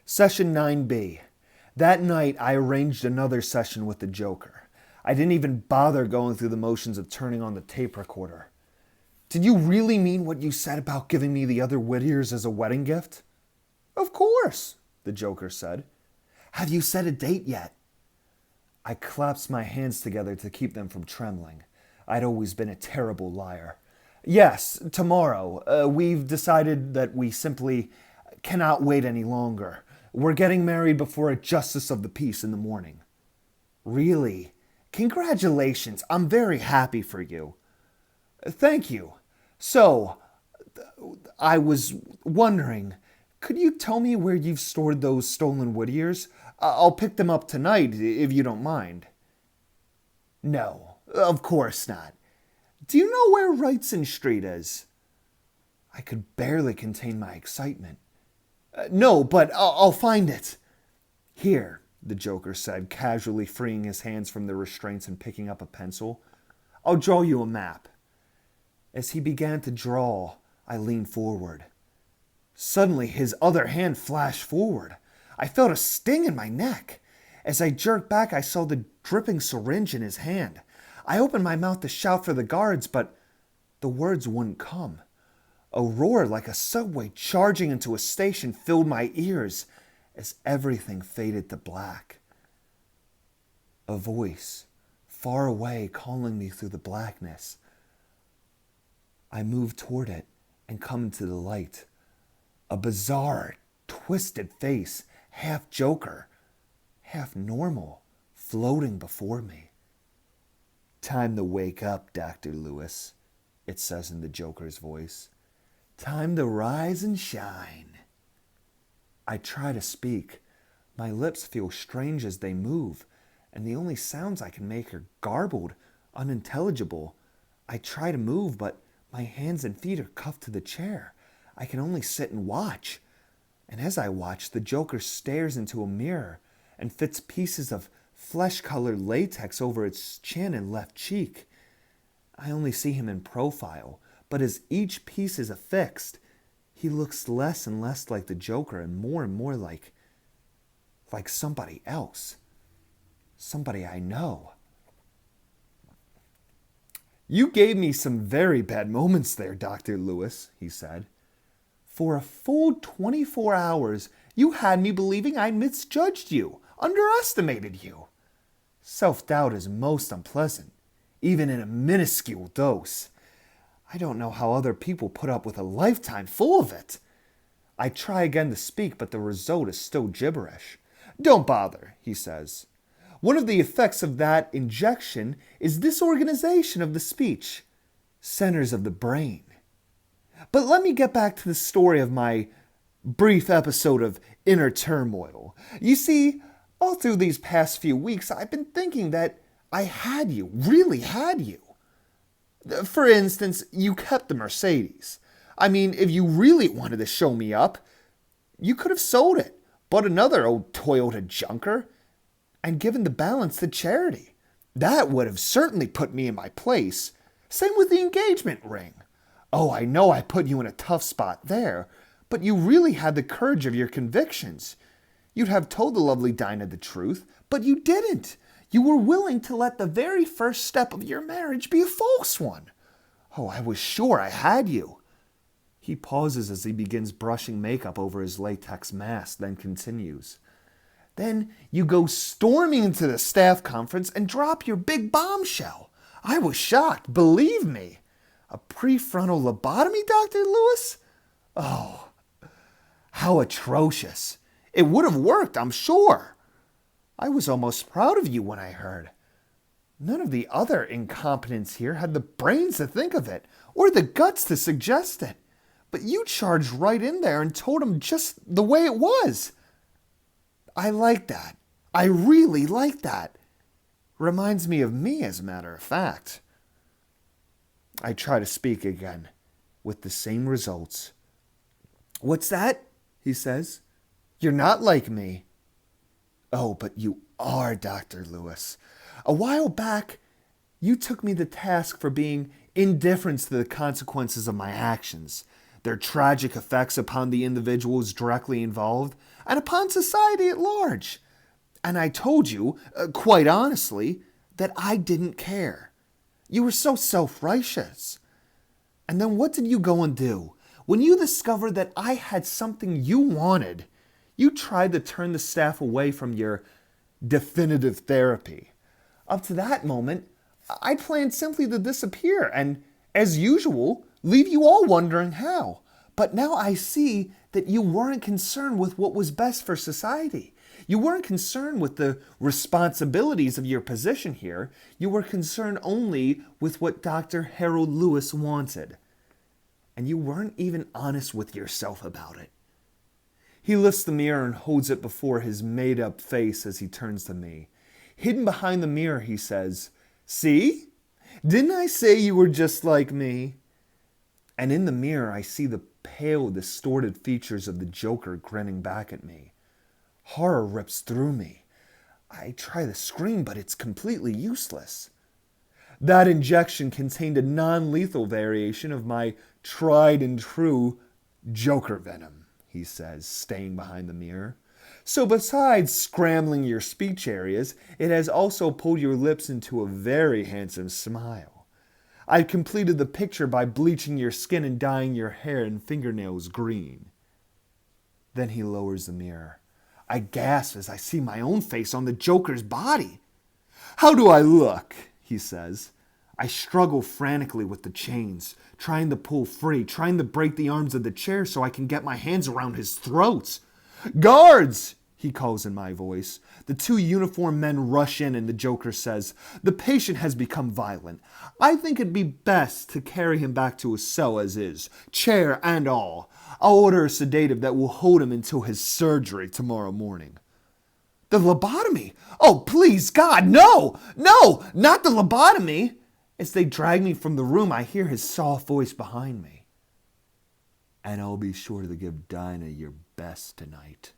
Session 9B. That night, I arranged another session with the Joker. I didn't even bother going through the motions of turning on the tape recorder. Did you really mean what you said about giving me the other Whittiers as a wedding gift? Of course, the Joker said. Have you set a date yet? I clasped my hands together to keep them from trembling. I'd always been a terrible liar. Yes, tomorrow. We've decided that we simply cannot wait any longer. We're getting married before a justice of the peace in the morning. Really? Congratulations. I'm very happy for you. Thank you. So, I was wondering, could you tell me where you've stored those stolen Whittiers? I'll pick them up tonight, if you don't mind. No, of course not. Do you know where Wrightson Street is? I could barely contain my excitement. No, but I'll find it. Here, the Joker said, casually freeing his hands from the restraints and picking up a pencil. I'll draw you a map. As he began to draw, I leaned forward. Suddenly, his other hand flashed forward. I felt a sting in my neck. As I jerked back, I saw the dripping syringe in his hand. I opened my mouth to shout for the guards, but the words wouldn't come. A roar like a subway charging into a station filled my ears as everything faded to black. A voice, far away, calling me through the blackness. I moved toward it and come into the light. A bizarre, twisted face, half Joker, half normal, floating before me. Time to wake up, Dr. Lewis, it says in the Joker's voice. Time to rise and shine. I try to speak. My lips feel strange as they move, and the only sounds I can make are garbled, unintelligible. I try to move, but my hands and feet are cuffed to the chair. I can only sit and watch. And as I watch, the Joker stares into a mirror and fits pieces of flesh-colored latex over its chin and left cheek. I only see him in profile, but as each piece is affixed, he looks less and less like the Joker and more like somebody else. Somebody I know. You gave me some very bad moments there, Dr. Lewis, he said. For a full 24 hours, you had me believing I misjudged you, underestimated you. Self-doubt is most unpleasant, even in a minuscule dose. I don't know how other people put up with a lifetime full of it. I try again to speak, but the result is still gibberish. Don't bother, he says. One of the effects of that injection is disorganization of the speech, centers of the brain. But let me get back to the story of my brief episode of inner turmoil. You see, all through these past few weeks, I've been thinking that I had you, really had you. For instance, you kept the Mercedes. I mean, if you really wanted to show me up, you could have sold it, bought another old Toyota junker, and given the balance to charity. That would have certainly put me in my place. Same with the engagement ring. Oh, I know I put you in a tough spot there, but you really had the courage of your convictions. You'd have told the lovely Dinah the truth, but you didn't. You were willing to let the very first step of your marriage be a false one. Oh, I was sure I had you. He pauses as he begins brushing makeup over his latex mask, then continues. Then you go storming into the staff conference and drop your big bombshell. I was shocked, believe me. A prefrontal lobotomy, Dr. Lewis? Oh, how atrocious. It would have worked, I'm sure. I was almost proud of you when I heard. None of the other incompetents here had the brains to think of it, or the guts to suggest it. But you charged right in there and told them just the way it was. I like that. I really like that. Reminds me of me, as a matter of fact. I try to speak again, with the same results. What's that? He says. You're not like me. Oh, but you are, Dr. Lewis. A while back, you took me to task for being indifferent to the consequences of my actions. their tragic effects upon the individuals directly involved, and upon society at large. And I told you, quite honestly, that I didn't care. You were so self-righteous. And then what did you go and do? When you discovered that I had something you wanted, you tried to turn the staff away from your definitive therapy. Up to that moment, I planned simply to disappear and, as usual, leave you all wondering how. But now I see that you weren't concerned with what was best for society. You weren't concerned with the responsibilities of your position here. You were concerned only with what Dr. Harold Lewis wanted. And you weren't even honest with yourself about it. He lifts the mirror and holds it before his made-up face as he turns to me. Hidden behind the mirror, he says, "See? Didn't I say you were just like me?" And in the mirror, I see the pale, distorted features of the Joker grinning back at me. Horror rips through me. I try to scream, but it's completely useless. That injection contained a non-lethal variation of my tried and true Joker venom, he says, staying behind the mirror. So besides scrambling your speech areas, it has also pulled your lips into a very handsome smile. I've completed the picture by bleaching your skin and dyeing your hair and fingernails green. Then he lowers the mirror. I gasp as I see my own face on the Joker's body. "How do I look?" he says. I struggle frantically with the chains, trying to pull free, trying to break the arms of the chair so I can get my hands around his throat. "Guards!" he calls in my voice. The two uniformed men rush in and the Joker says, "The patient has become violent. I think it'd be best to carry him back to his cell as is, chair and all. I'll order a sedative that will hold him until his surgery tomorrow morning." "The lobotomy? Oh, please, God, no! No, not the lobotomy!" As they drag me from the room, I hear his soft voice behind me. "And I'll be sure to give Dinah your best tonight."